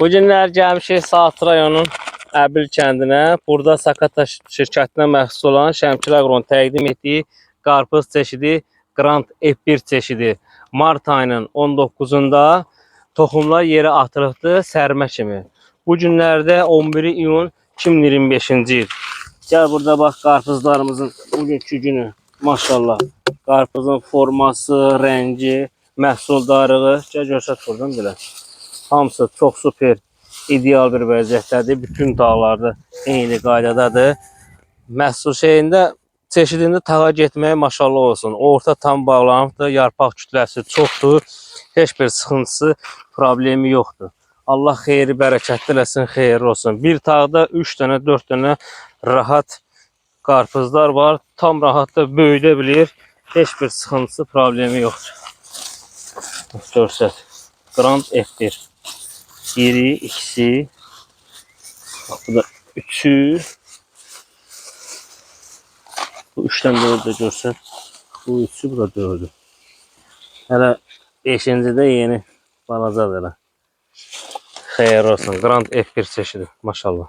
Bu günlər gəlmişik Saat rayonunun Əbil kəndinə. Burada Sakata şirkətinə məxsus olan Şəmkir Aqronun təqdim etdiyi qarpız çeşidi Grand F1 çeşidi mart ayının 19-da toxumlar yerə atılıbdır sərmə kimi. Bu günlərdə 11 iyun 2025-ci il. Gəl burada bax qarpızlarımızın bugünkü günü. Maşallah. Qarpızın forması, rəngi, məhsuldarlığı. Gəl görsət buradan belə. Hamısı çox super, ideal bir vəziyyətdədir. Bütün dağlarda eyni qaydadadır. Məhsul çeşidində tağa getməyə maşallah olsun. Orta tam bağlanıbdır, yarpaq kütləsi çoxdur. Heç bir sıxıntısı, problemi yoxdur. Allah xeyri, bərəkətli eləsin, xeyirli olsun. Bir tağda 3 dənə, 4 dənə rahat qarpızlar var. Tam rahat da böyüdə bilir. Heç bir sıxıntısı, problemi yoxdur. Görsət. Grand F1. Biri, ikisi. Bu da üçü. Bu üçdən dördü görsən. Bu üçü, bu da dördü. Hələ 5-ci-də yeni balacadır. Xeyir olsun. Grand F1 çeşidi. Maşallah.